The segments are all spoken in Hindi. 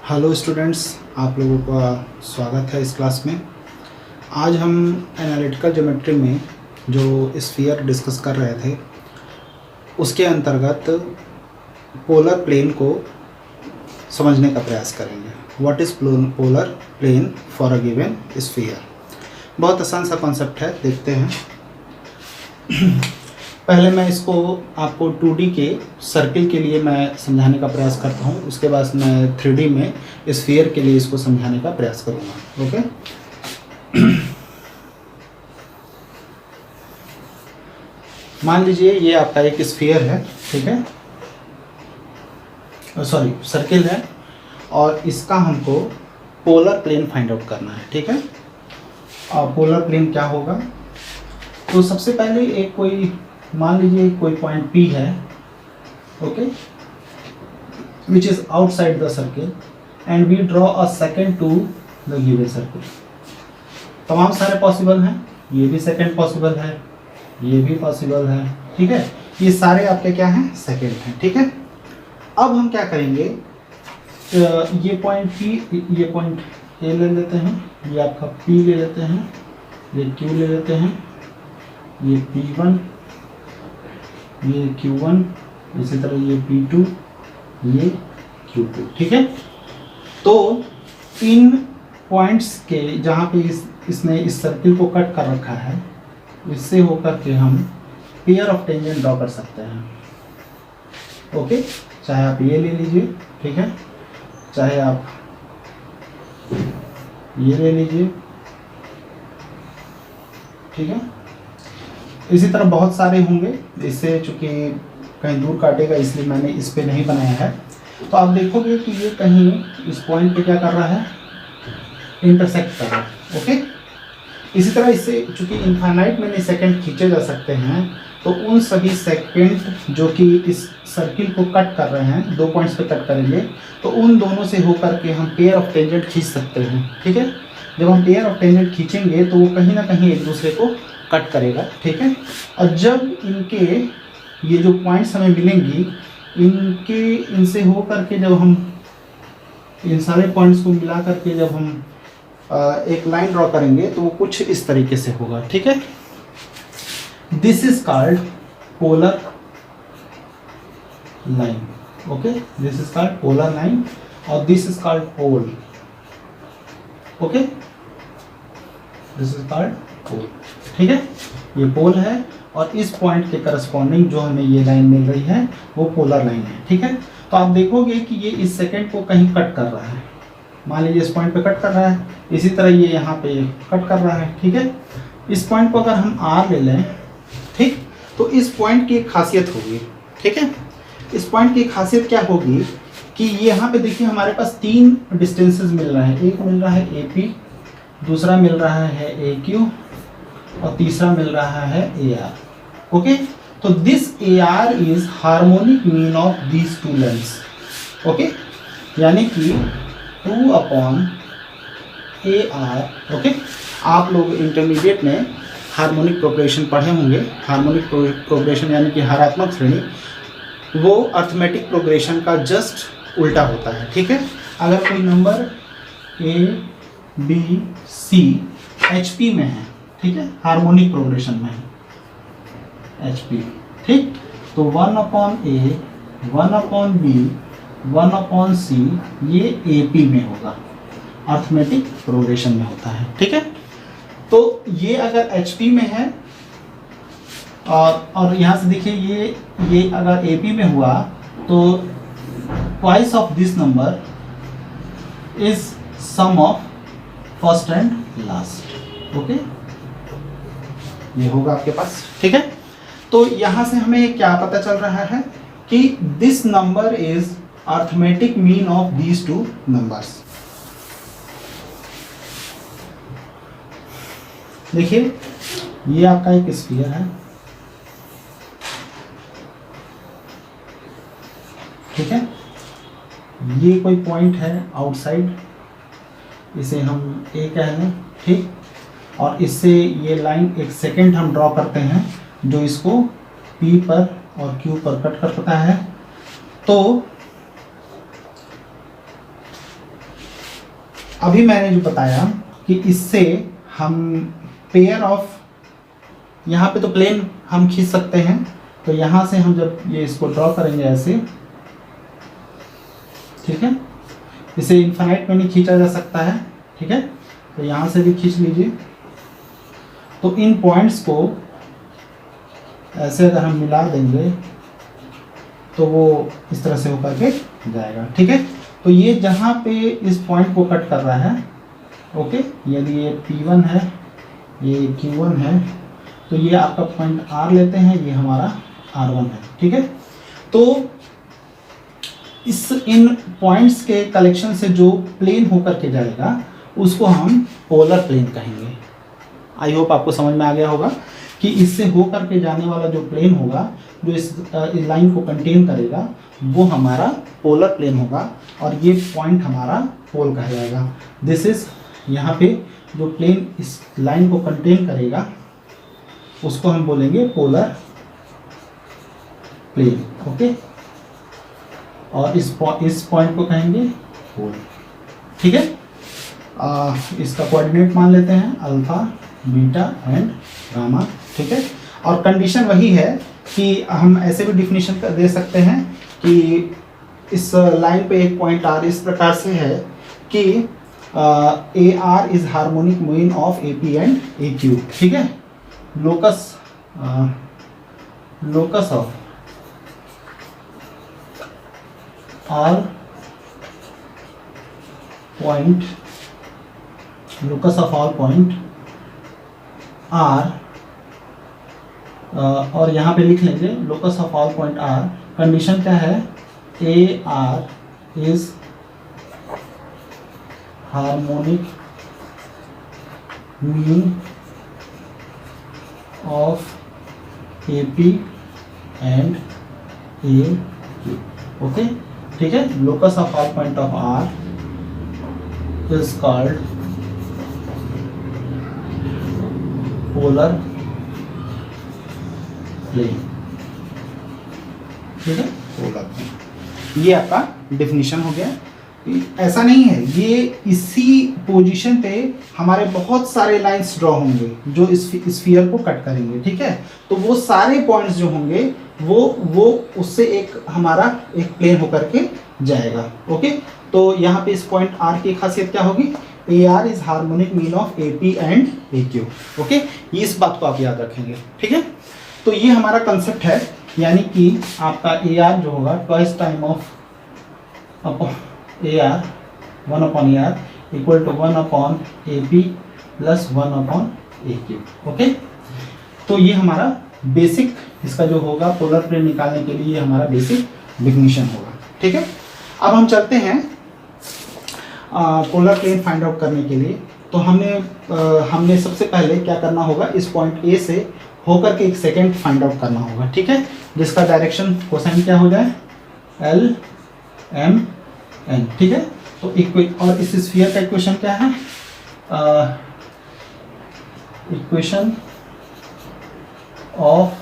हेलो स्टूडेंट्स, आप लोगों का स्वागत है इस क्लास में। आज हम एनालिटिकल ज्योमेट्री में जो स्फीयर डिस्कस कर रहे थे उसके अंतर्गत पोलर प्लेन को समझने का प्रयास करेंगे। What is polar plane for a given sphere. बहुत आसान सा कॉन्सेप्ट है, देखते हैं। पहले मैं इसको आपको 2D के सर्किल के लिए मैं समझाने का प्रयास करता हूँ, उसके बाद मैं 3D में स्फीयर के लिए इसको समझाने का प्रयास करूँगा। ओके, मान लीजिए ये आपका एक स्फीयर है, ठीक है, सॉरी सर्किल है, और इसका हमको पोलर प्लेन फाइंड आउट करना है, ठीक है। और पोलर प्लेन क्या होगा, तो सबसे पहले एक कोई मान लीजिए कोई पॉइंट P है, okay, which is outside the circle and we draw a secant to the given circle. तमाम सारे पॉसिबल हैं, ये भी सेकंड पॉसिबल है, ये भी पॉसिबल है, ठीक है। ये सारे आपके क्या हैं, सेकंड हैं, ठीक है। अब हम क्या करेंगे, ये पॉइंट P, ये पॉइंट A ले लेते हैं, ये आपका P ले लेते हैं, ये Q ले लेते हैं, ये P1, ये Q1, इसी तरह ये P2, ये Q2, ठीक है। तो इन पॉइंट्स के जहाँ पे इसने इस सर्किल को कट कर रखा है, इससे होकर के हम पेयर ऑफ टेंजेंट ड्रॉ कर सकते हैं। ओके, चाहे आप ये ले लीजिए, ठीक है, चाहे आप ये ले लीजिए, ठीक है। इसी तरह बहुत सारे होंगे, इससे चूंकि कहीं दूर काटेगा इसलिए मैंने इस पे नहीं बनाया है। तो आप देखोगे कि ये कहीं इस पॉइंट पे क्या कर रहा है, इंटरसेक्ट कर रहा है। ओके, इसी तरह इससे चूंकि इनफाइनाइट मैनी सेकंड खींचे जा सकते हैं, तो उन सभी सेकंड जो कि इस सर्किल को कट कर रहे हैं, दो पॉइंट्स पे कट करेंगे, तो उन दोनों से होकर के हम पेयर ऑफ टेंजेंट खींच सकते हैं, ठीक है। जब हम पेयर ऑफ टेंजेंट खींचेंगे तो वो कहीं ना कहीं एक दूसरे को कट करेगा, ठीक है। और जब इनके ये जो पॉइंट्स हमें मिलेंगी, इनसे हो करके जब हम इन सारे पॉइंट्स को मिला करके जब हम एक लाइन ड्रॉ करेंगे तो वो कुछ इस तरीके से होगा, ठीक है। This is called polar line. Okay, this is called polar line और this is called pole. Okay, this is called pole, ठीक है। ये पोल है और इस पॉइंट के करस्पॉन्डिंग जो हमें ये लाइन मिल रही है वो पोलर लाइन है, ठीक है। तो आप देखोगे कि ये इस सेकंड को कहीं कट कर रहा है, मान लीजिए इस पॉइंट पे कट कर रहा है, इसी तरह ये यहाँ पे कट कर रहा है, ठीक है। इस पॉइंट को अगर हम R ले लें, ठीक, तो इस पॉइंट की एक खासियत होगी, ठीक है। इस पॉइंट की खासियत क्या होगी कि यहाँ पे देखिए हमारे पास तीन डिस्टेंसेस मिल रहे हैं, एक मिल रहा है AP, दूसरा मिल रहा है AQ और तीसरा मिल रहा है AR। ओके, तो this AR is harmonic mean of these two lengths. Okay, यानी कि 2/AR। ओके, आप लोग इंटरमीडिएट में हार्मोनिक प्रोग्रेशन पढ़े होंगे। हार्मोनिक प्रोग्रेशन यानी कि हरात्मक श्रेणी, वो अर्थमेटिक प्रोग्रेशन का जस्ट उल्टा होता है, ठीक है। अगर कोई नंबर ABC HP में है, ठीक है, हार्मोनिक प्रोग्रेशन में है HP, ठीक, तो 1/A, 1/B, 1/C ये AP में होगा, अर्थमेटिक प्रोग्रेशन में होता है, ठीक है। तो ये अगर HP में है और यहाँ से देखिए ये अगर AP में हुआ तो twice of this number is sum of first and last. Okay, ये होगा आपके पास, ठीक है। तो यहाँ से हमें क्या पता चल रहा है कि this number is arithmetic mean of these two numbers. देखिए ये आपका एक स्फीयर है, ठीक है। ये कोई पॉइंट है आउटसाइड, इसे हम A कह लें, ठीक, और इससे ये लाइन एक सेकेंड हम ड्रॉ करते हैं जो इसको P पर और Q पर कट करता है। तो अभी मैंने जो बताया कि इससे हम पेयर ऑफ, यहाँ पे तो प्लेन हम खींच सकते हैं, तो यहाँ से हम जब ये इसको ड्रॉ करेंगे ऐसे, ठीक है, इसे इनफाइनाइट में नहीं खींचा जा सकता है, ठीक है, तो यहाँ से भी खींच लीजिए। तो इन पॉइंट्स को ऐसे अगर हम मिला देंगे तो वो इस तरह से होकर के जाएगा, ठीक है। तो ये जहाँ पे इस पॉइंट को कट कर रहा है, ओके, यदि ये P1 है, ये Q1 है, तो ये आपका पॉइंट R लेते हैं, ये हमारा R1 है, ठीक है। तो इन पॉइंट्स के कलेक्शन से जो प्लेन होकर के जाएगा उसको हम पोलर प्लेन कहेंगे। आई होप आपको समझ में आ गया होगा कि इससे होकर के जाने वाला जो प्लेन होगा, जो इस लाइन को कंटेन करेगा, वो हमारा पोलर प्लेन होगा और ये पॉइंट हमारा पोल कहलाएगा। दिस इज, यहाँ पे जो प्लेन इस लाइन को कंटेन करेगा उसको हम बोलेंगे पोलर प्लेन, ओके, और इस पॉइंट को कहेंगे पोल, ठीक है। इसका कोऑर्डिनेट मान लेते हैं अल्फा, बीटा एंड गामा, ठीक है। और कंडीशन वही है कि हम ऐसे भी डिफिनीशन दे सकते हैं कि इस लाइन पे एक पॉइंट आर इस प्रकार से है कि A are is harmonic mean of A P and A Q, ठीक है। Locus of R point, locus of all point R, और यहाँ पे लिख लेंगे locus of all point R. Condition क्या है, A are is harmonic mean of A P and A Q, okay, ठीक है। Locus of all point of R is called polar plane, ठीक है, पोलर प्लेन। ये आपका डेफिनेशन हो गया। ऐसा नहीं है, ये इसी पोजीशन पे हमारे बहुत सारे लाइंस ड्रॉ होंगे जो इस स्फीयर को कट करेंगे, ठीक है। तो वो सारे पॉइंट्स जो होंगे वो उससे एक हमारा एक प्लेन होकर के जाएगा, ओके। तो यहाँ पे इस पॉइंट आर की खासियत क्या होगी, A R is harmonic mean of A P and A Q, okay. ये इस बात को आप याद रखेंगे, ठीक है। तो ये हमारा कंसेप्ट है, यानी कि आपका ए आर जो होगा twice time of A R, 1 upon A R equal to 1 upon A P plus 1 upon A Q, okay. तो ये हमारा बेसिक इसका जो होगा पोलर प्लेन निकालने के लिए ये हमारा बेसिक डिफिनीशन होगा, ठीक है। अब हम चलते हैं पोलर प्लेन फाइंड आउट करने के लिए। तो हमने सबसे पहले क्या करना होगा, इस पॉइंट ए से होकर के एक सेकेंड फाइंड आउट करना होगा, ठीक है, जिसका डायरेक्शन कोसाइन क्या हो जाए, एल एम एन, ठीक है। तो और इस स्फीयर का इक्वेशन क्या है, equation of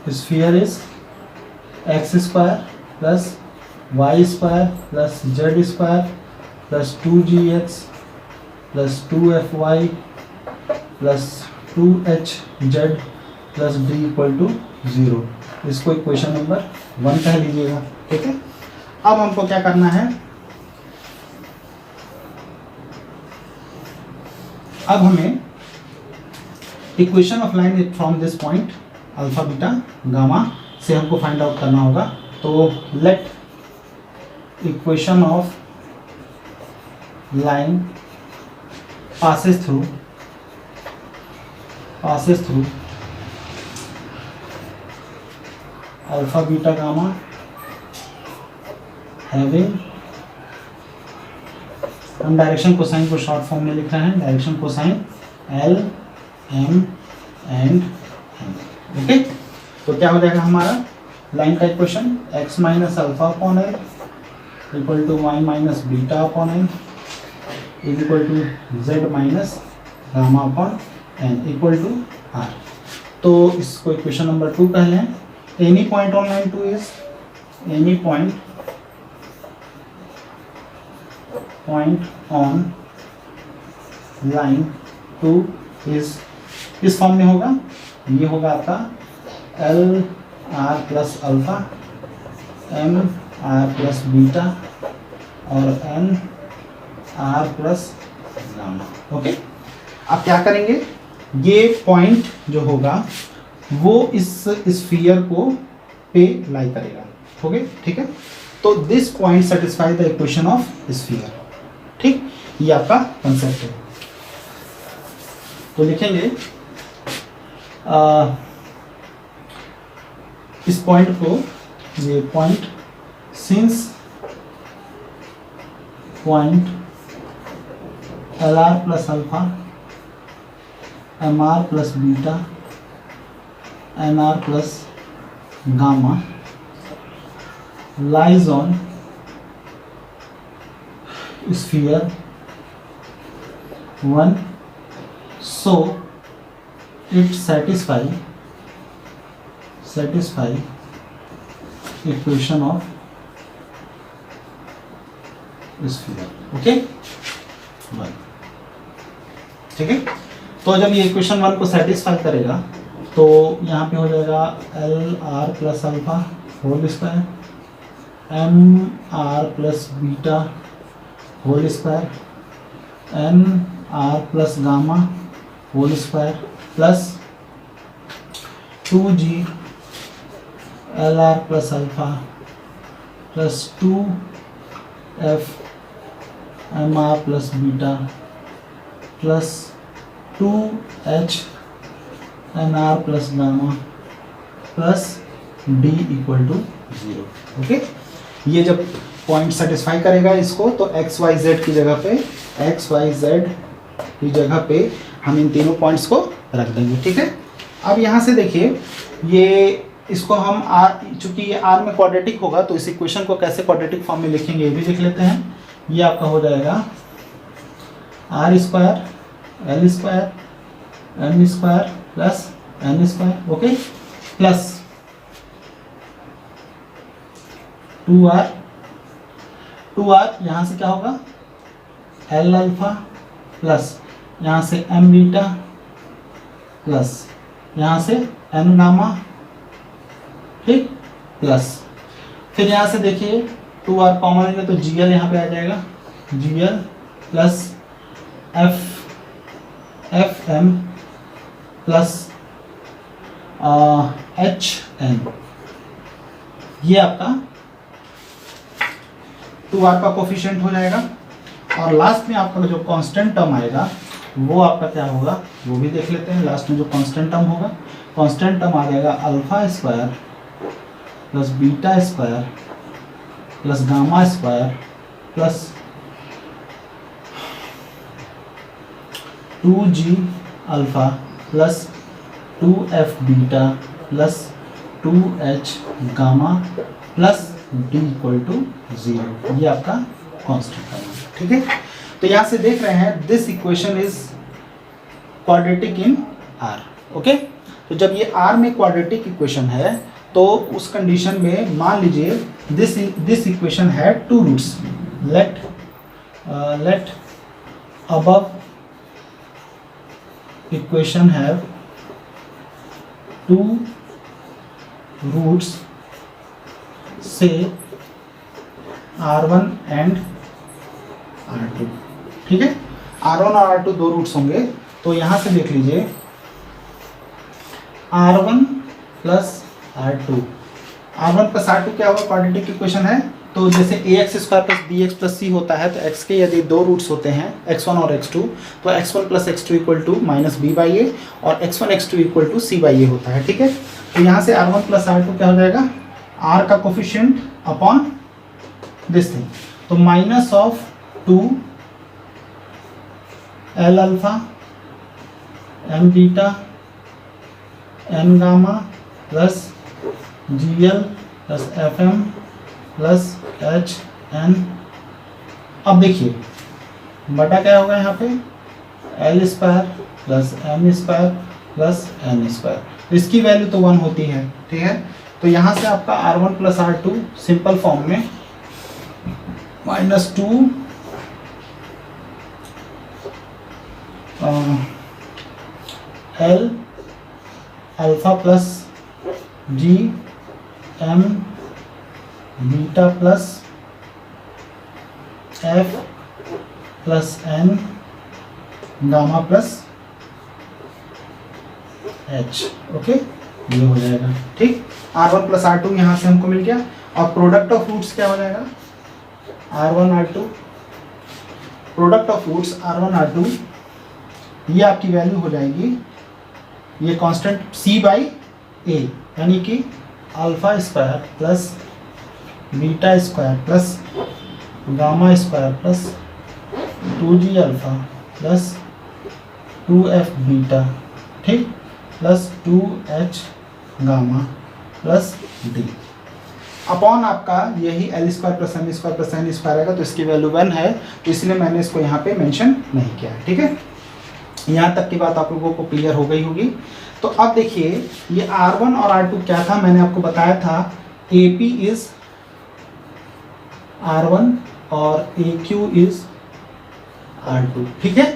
sphere is x square plus y square plus z square plus 2gx plus 2fy plus 2hz plus d equal to 0। इसको इक्वेशन नंबर 1 कह लीजिएगा, ठीक है। अब हमको क्या करना है, अब हमें equation of line from this point alpha beta gamma से हमको फाइंड आउट करना होगा। तो let equation of line passes through alpha beta gamma having, हम डायरेक्शन कोसाइन को शॉर्ट फॉर्म में लिख रहे हैं, direction cosine l m and m, okay. तो क्या हो जाएगा हमारा लाइन का equation, x minus alpha upon l equal to y minus beta upon n is equal to z minus gamma upon n equal to r. तो इसको इक्वेशन नंबर 2 कह लें। Any point on line 2 is any point point on line two इस फॉर्म में होगा। ये होगा आपका l r plus alpha m r plus beta और n r plus gamma. Okay, अब क्या करेंगे, ये पॉइंट जो होगा वो इस स्फीयर को पे लाई करेगा। ओके, ठीक है, तो this point satisfy the equation of sphere. ठीक, ये आपका कंसेप्ट है। तो लिखेंगे इस पॉइंट को, ये point since point l r plus alpha m r plus beta n r plus gamma lies on sphere 1, so it satisfy equation of sphere। Okay, 1, ठीक है। तो जब ये इक्वेशन 1 को सेटिस्फाई करेगा तो यहाँ पे हो जाएगा l r plus alpha whole square m r plus beta whole square n r plus gamma whole square plus 2g l r plus alpha plus 2f m r plus beta plus 2h n r plus gamma plus d equal to 0। Okay, ये जब पॉइंट सेटिस्फाई करेगा इसको तो एक्स वाई जेड की जगह पे हम इन तीनों पॉइंट्स को रख देंगे। ठीक है, अब यहाँ से देखिए, ये इसको हम आर, चूंकि ये आर में क्वाड्रेटिक होगा तो इस इक्वेशन को कैसे क्वाड्रेटिक फॉर्म में लिखेंगे ये भी लिख लेते हैं। ये आपका हो जाएगा r square l square m square plus n square. Okay, plus 2r यहाँ से क्या होगा एल अल्फा प्लस यहाँ से एम बीटा प्लस यहाँ से एन गामा। ठीक, प्लस फिर यहाँ से देखिए 2r कॉमन लेंगे तो gl यहाँ पे आ जाएगा, gl plus f m plus h n. ये आपका 2r का कोफिशिएंट हो जाएगा और लास्ट में आपका जो कांस्टेंट टर्म आएगा वो आपका क्या होगा वो भी देख लेते हैं। लास्ट में जो कांस्टेंट टर्म होगा, कांस्टेंट टर्म आ जाएगा alpha square plus beta square plus gamma square plus 2g alpha plus 2f beta plus 2h gamma plus d equal to 0। ये आपका कांस्टेंट टर्म है। ठीक है, तो यहाँ से देख रहे हैं this equation is quadratic in R। Okay, तो जब ये R में क्वाड्रेटिक इक्वेशन है तो उस कंडीशन में मान लीजिए दिस इक्वेशन है 2 roots. Let above equation have 2 roots से R1 एंड R2। ठीक है, R1 और R2 दो रूट्स होंगे तो यहां से देख लीजिए R1 plus R2 plus R2 क्या होगा, क्वाड्रेटिक इक्वेशन है। तो जैसे ax square plus bx plus c होता है तो x के यदि दो रूट्स होते हैं x1 और x2 तो x1 plus x2 equal to minus b by a और x1 x2 equal to c by a होता है। ठीक है, तो यहाँ से R1 प्लस R2 क्या हो जाएगा, R का कोफिशिएंट अपॉन दिस थिंग, तो minus of 2 l alpha m beta m gamma plus GL plus FM plus h n. अब देखिए बटा क्या होगा यहाँ पे l square plus m square plus n square. इसकी वैल्यू तो 1 होती है। ठीक है, तो यहाँ से आपका R1 plus R2 simple form में -2 l alpha plus g m beta plus f plus n gamma plus h. Okay, ये हो जाएगा। ठीक, R1 प्लस R2 यहाँ से हमको मिल गया। और प्रोडक्ट ऑफ रूट्स क्या हो जाएगा? R1 R2, product of roots R1 R2, ये आपकी वैल्यू हो जाएगी, ये कांस्टेंट C बाई ए, यानी कि alpha square plus beta square plus gamma square plus 2g alpha plus 2f beta, ठीक, plus 2h gamma plus d upon आपका यही l square plus m square plus n square आएगा। तो इसकी वैल्यू 1 है, तो इसलिए मैंने इसको यहाँ पे मेंशन नहीं किया है। ठीक है, यहाँ तक की बात आप लोगों को क्लियर हो गई होगी। तो अब देखिए, ये R1 और R2 क्या था, मैंने आपको बताया था AP इज R1 और AQ इज R2। ठीक है,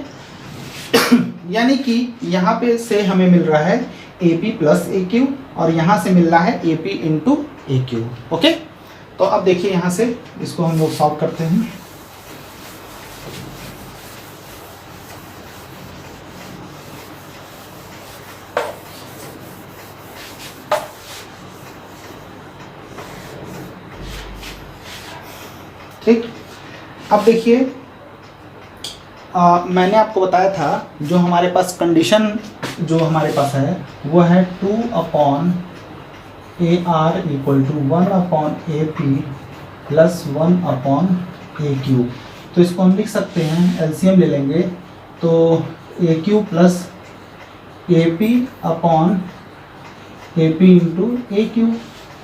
यानी कि यहाँ पे से हमें मिल रहा है AP प्लस AQ और यहाँ से मिल रहा है AP इंटू AQ। ओके, तो अब देखिए यहाँ से इसको हम लोग सॉल्व करते हैं। ठीक, अब देखिए मैंने आपको बताया था जो हमारे पास कंडीशन जो हमारे पास है वो है 2 upon AR equal to 1 upon AP plus 1 upon AQ। तो इसको हम लिख सकते हैं, एलसीएम ले लेंगे तो AQ plus AP upon AP into AQ,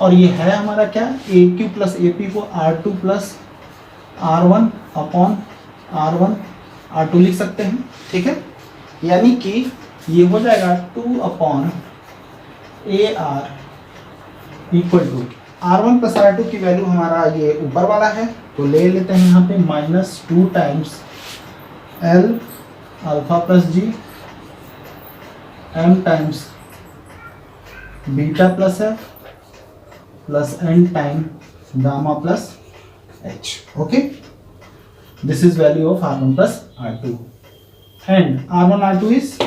और ये है हमारा क्या, AQ प्लस AP को R2 plus R1 upon R1 R2 लिख सकते हैं। ठीक है, यानी कि ये हो जाएगा 2 upon AR equal to R1 plus R2 की वैल्यू हमारा ये ऊपर वाला है, तो ले लेते हैं यहाँ पे -2 times L alpha plus g M times beta plus F plus N time gamma plus H। okay, this is value of R1 plus R2 and R1 R2 is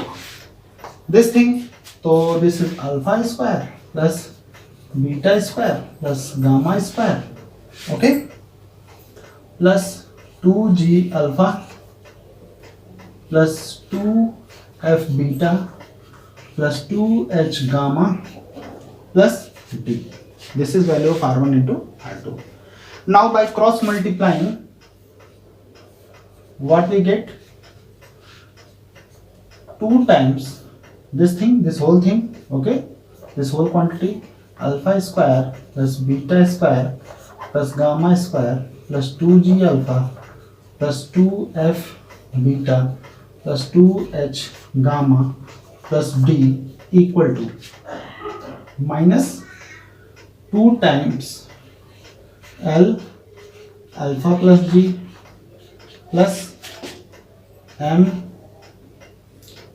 this thing, so this is alpha square plus beta square plus gamma square, okay, plus 2g alpha plus 2f beta plus 2h gamma plus d. This is value of R1 into R2. Now by cross multiplying, what we get? 2 times this thing, this whole thing, okay, this whole quantity, alpha square plus beta square plus gamma square plus 2g alpha plus 2f beta plus 2h gamma plus d equal to minus 2 times L alpha plus g plus M,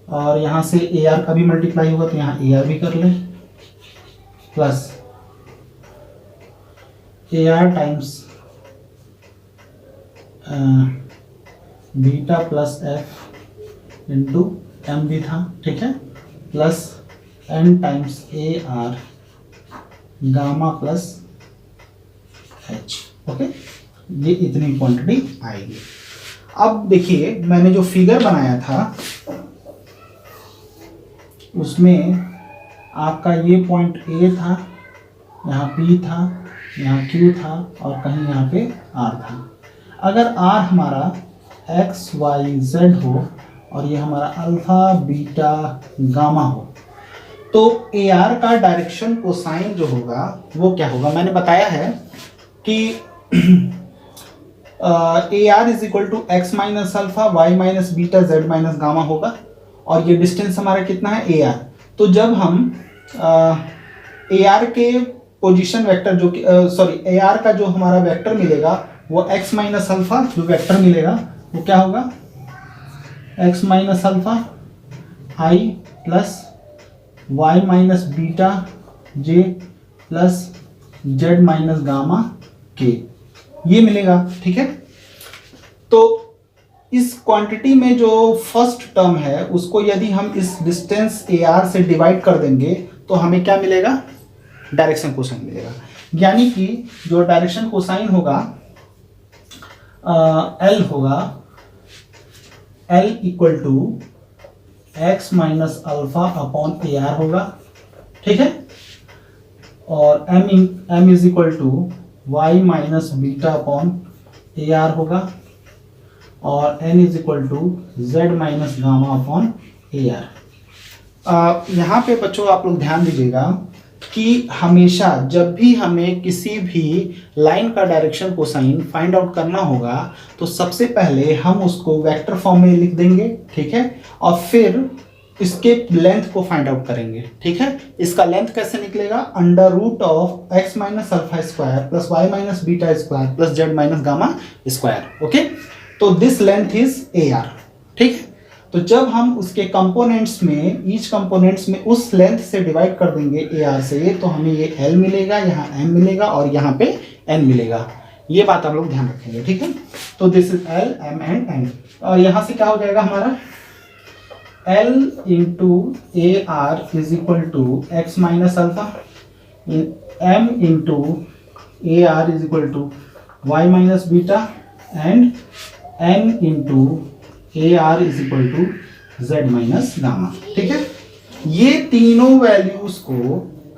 और यहाँ से AR का भी मल्टीप्लाई होगा तो यहाँ AR भी कर लें, plus AR times beta plus F into M भी था, ठीक है, plus N times AR gamma plus H। Okay, ये इतनी क्वांटिटी आएगी। अब देखिए मैंने जो फिगर बनाया था उसमें आपका ये पॉइंट A था, यहाँ P था, यहाँ Q था और कहीं यहाँ पे R था। अगर R हमारा X Y Z हो और ये हमारा अल्फा बीटा गामा हो, तो AR का डायरेक्शन कोसाइन जो होगा वो क्या होगा, मैंने बताया है कि AR is equal to x minus alpha y minus beta z minus gamma होगा, और ये डिस्टेंस हमारा कितना है AR। तो जब हम AR के पोजीशन वेक्टर जो सॉरी AR का जो हमारा वेक्टर मिलेगा वो एक्स माइनस अल्फा जो वेक्टर मिलेगा वो क्या होगा, एक्स माइनस अल्फा आई प्लस वाई माइनस बीटा जे प्लस जेड माइनस गामा के, ये मिलेगा। ठीक है, तो इस क्वांटिटी में जो फर्स्ट टर्म है उसको यदि हम इस डिस्टेंस ए आर से डिवाइड कर देंगे तो हमें क्या मिलेगा, डायरेक्शन कोसाइन मिलेगा। यानी कि जो डायरेक्शन कोसाइन होगा एल होगा l equal to x minus alpha upon A r होगा। ठीक है, और m is equal to y minus beta upon A r होगा, और n is equal to z minus gamma upon A r. यहाँ पे बच्चों आप लोग ध्यान दीजिएगा कि हमेशा जब भी हमें किसी भी लाइन का डायरेक्शन कोसाइन फाइंड आउट करना होगा तो सबसे पहले हम उसको वेक्टर फॉर्म में लिख देंगे। ठीक है, और फिर इसके लेंथ को फाइंड आउट करेंगे। ठीक है, इसका लेंथ कैसे निकलेगा, under root of x minus alpha square plus y minus beta square plus z minus gamma square. Okay, तो this length is a r. ठीक है, तो जब हम उसके कंपोनेंट्स में ईच कंपोनेंट्स में उस लेंथ से डिवाइड कर देंगे ए आर से तो हमें ये एल मिलेगा, यहाँ एम मिलेगा और यहाँ पे एन मिलेगा। ये बात आप लोग ध्यान रखेंगे। ठीक है, तो this is l m and n, और यहाँ से क्या हो जाएगा हमारा L into a are is equal to x minus alpha, M into a are is equal to y minus beta and N into a are is equal to z minus gamma. ठीक है, ये तीनों वैल्यूज को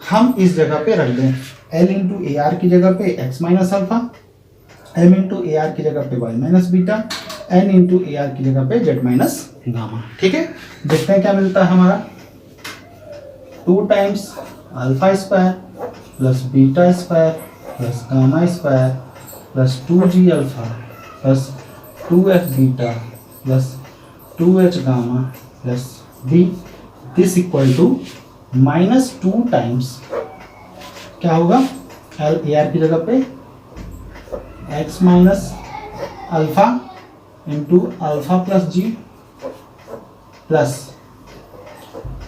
हम इस जगह पे रख दें, L इंटू ए आर की जगह पे x minus alpha, M into a r की जगह पे y minus beta, N into a r की जगह पे जेड माइनस गामा। ठीक है, देखते हैं क्या मिलता है हमारा, 2 times alpha square plus beta square plus gamma square plus 2g alpha plus 2f beta plus 2h gamma plus b this equal to -2 times क्या होगा, एल ए आर की जगह पे x minus alpha into alpha plus g plus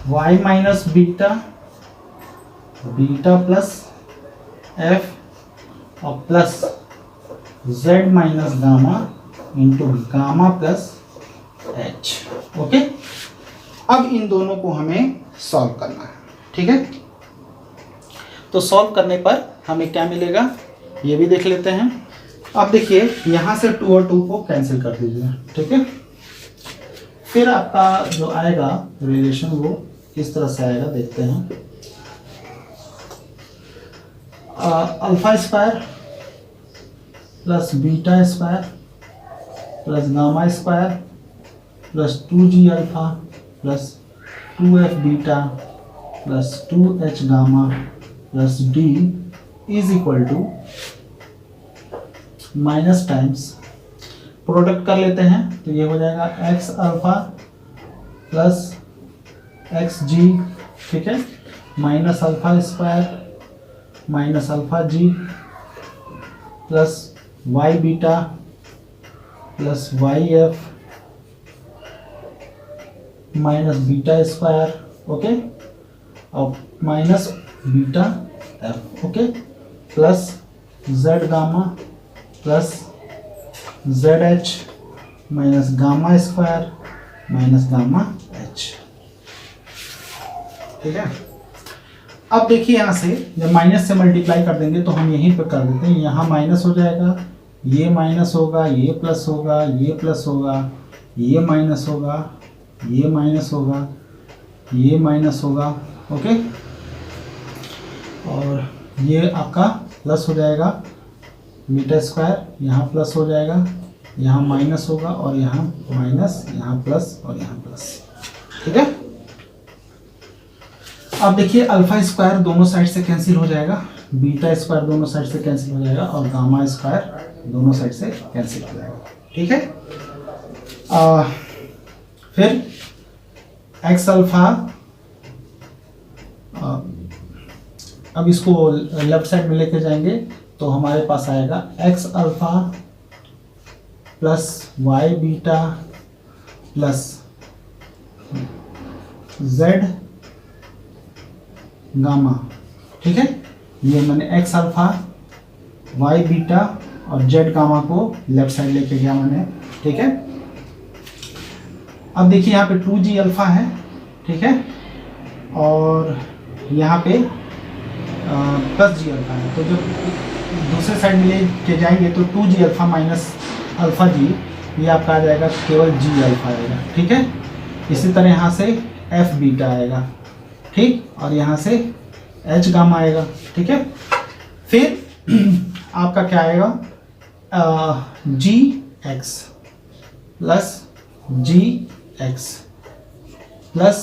y minus beta beta plus f और plus z minus gamma into gamma plus h. Okay, अब इन दोनों को हमें सॉल्व करना है। ठीक है, तो सॉल्व करने पर हमें क्या मिलेगा ये भी देख लेते हैं। अब देखिए यहाँ से 2 और 2 को कैंसिल कर दीजिए। ठीक है, फिर आपका जो आएगा रिलेशन वो इस तरह से आएगा, देखते हैं। Alpha square plus beta square plus gamma square plus 2g alpha plus 2f beta plus 2h gamma plus d is equal to minus times product कर लेते हैं तो ये हो जाएगा x alpha plus x g. ठीक है, minus alpha square minus alpha g plus y beta plus y f minus beta square. Okay, और minus beta f. Okay, plus z gamma plus z H minus gamma square minus gamma H. ठीक है, अब देखिए यहाँ से जब माइनस से मल्टीप्लाई कर देंगे तो हम यहीं पर कर देते हैं, यहाँ माइनस हो जाएगा, ये माइनस होगा, ये प्लस होगा, ये प्लस होगा, ये माइनस होगा, ये माइनस होगा, ये माइनस होगा। ओके, और ये आपका प्लस हो जाएगा बीटा स्क्वायर, यहाँ प्लस हो जाएगा, यहाँ माइनस होगा और यहाँ माइनस, यहाँ प्लस और यहाँ प्लस। ठीक है, अब देखिए अल्फा स्क्वायर दोनों साइड से कैंसिल हो जाएगा, बीटा स्क्वायर दोनों साइड से कैंसिल हो जाएगा और गामा स्क्वायर दोनों साइड से कैंसिल हो जाएगा। ठीक है, फिर एक्स अल्फा, अब इसको लेफ्ट साइड में लेके जाएंगे तो हमारे पास आएगा x alpha plus y beta plus z gamma, ठीक है। ये मैंने एक्स अल्फा, वाई बीटा और जेड गामा को लेफ्ट साइड लेके गया मैंने, ठीक है। अब देखिए यहाँ पे 2g अल्फा है, ठीक है, और यहाँ पे प्लस जी अल्फा है। तो जब दूसरे साइड में लेके जाएंगे तो 2g अल्फा माइनस अल्फा जी, ये आपका आ जाएगा केवल g अल्फा आएगा, ठीक है। इसी तरह यहाँ से f बीटा आएगा, ठीक, और यहाँ से h गामा आएगा, ठीक है। फिर आपका क्या आएगा, g x plus g x plus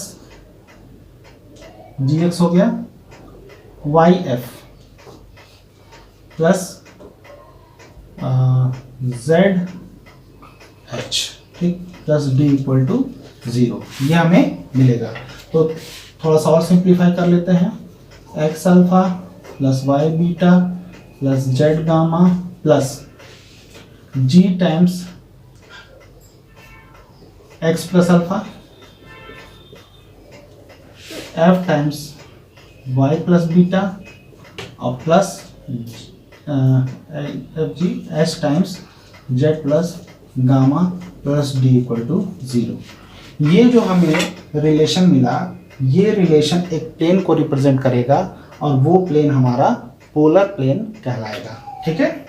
g x हो गया, y f plus z h, ठीक, प्लस डी इक्वल टू 0, ये हमें मिलेगा। तो थोड़ा सा और सिंप्लीफाई कर लेते हैं, x alpha plus y beta plus z gamma plus g times x plus alpha f times y plus beta और plus f g h times z plus gamma plus d equal to 0। ये जो हमें रिलेशन मिला, ये रिलेशन एक प्लेन को रिप्रेजेंट करेगा और वो प्लेन हमारा पोलर प्लेन कहलाएगा, ठीक है।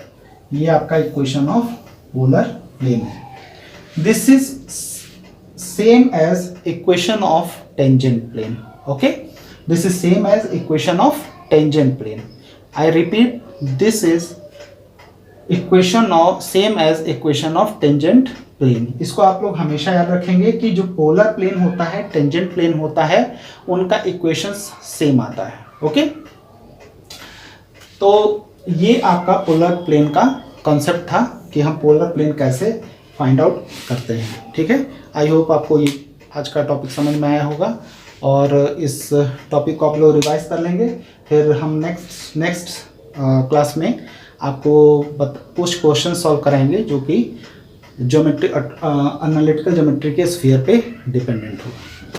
ये आपका इक्वेशन ऑफ पोलर प्लेन है। This is same as equation of tangent plane, okay. This is same as equation of tangent plane. I repeat, this is equation of same as equation of tangent plane. इसको आप लोग हमेशा याद रखेंगे कि जो पोलर प्लेन होता है, टेंजेंट प्लेन होता है, उनका इक्वेशंस सेम आता है, ओके। तो ये आपका पोलर प्लेन का कॉन्सेप्ट था कि हम पोलर प्लेन कैसे फाइंड आउट करते हैं, ठीक है। आई होप आपको ये आज का टॉपिक समझ में आया होगा और इस टॉपिक को आप लोग रिवाइज कर लेंगे। फिर हम नेक्स्ट क्लास में आपको कुछ क्वेश्चन सॉल्व कराएंगे जो कि ज्योमेट्री एनालिटिकल ज्योमेट्री के स्फीयर पे डिपेंडेंट होगा।